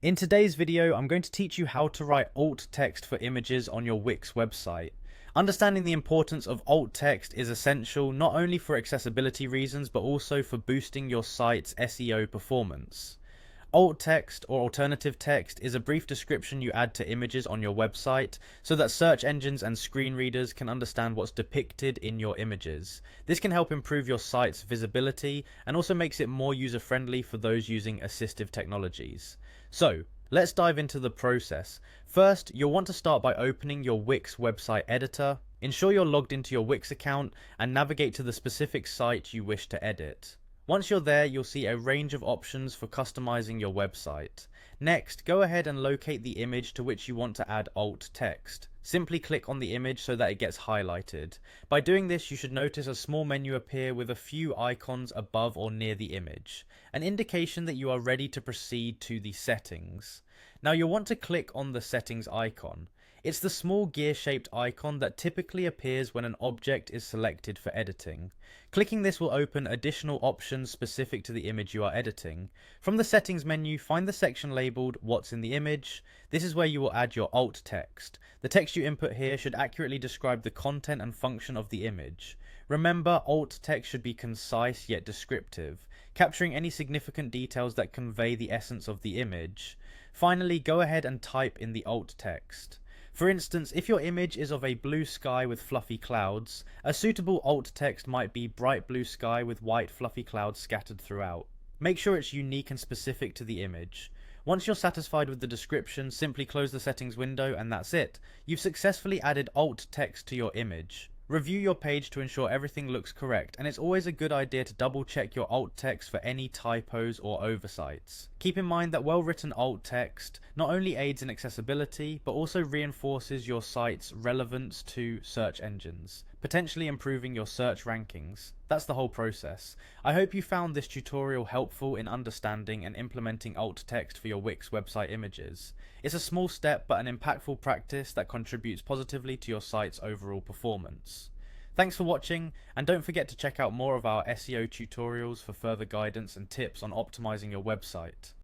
In today's video, I'm going to teach you how to write alt text for images on your Wix website. Understanding the importance of alt text is essential not only for accessibility reasons but also for boosting your site's SEO performance. Alt text or alternative text is a brief description you add to images on your website so that search engines and screen readers can understand what's depicted in your images. This can help improve your site's visibility and also makes it more user-friendly for those using assistive technologies. So, let's dive into the process. First, you'll want to start by opening your Wix website editor. Ensure you're logged into your Wix account and navigate to the specific site you wish to edit. Once you're there, you'll see a range of options for customizing your website. Next, go ahead and locate the image to which you want to add alt text. Simply click on the image so that it gets highlighted. By doing this, you should notice a small menu appear with a few icons above or near the image, an indication that you are ready to proceed to the settings. Now you'll want to click on the settings icon. It's the small gear-shaped icon that typically appears when an object is selected for editing. Clicking this will open additional options specific to the image you are editing. From the settings menu, find the section labelled What's in the image. This is where you will add your alt text. The text you input here should accurately describe the content and function of the image. Remember, alt text should be concise yet descriptive, capturing any significant details that convey the essence of the image. Finally, go ahead and type in the alt text. For instance, if your image is of a blue sky with fluffy clouds, a suitable alt text might be bright blue sky with white fluffy clouds scattered throughout. Make sure it's unique and specific to the image. Once you're satisfied with the description, simply close the settings window and that's it. You've successfully added alt text to your image. Review your page to ensure everything looks correct, and it's always a good idea to double check your alt text for any typos or oversights. Keep in mind that well-written alt text not only aids in accessibility, but also reinforces your site's relevance to search engines, potentially improving your search rankings. That's the whole process. I hope you found this tutorial helpful in understanding and implementing alt text for your Wix website images. It's a small step but an impactful practice that contributes positively to your site's overall performance. Thanks for watching, and don't forget to check out more of our SEO tutorials for further guidance and tips on optimizing your website.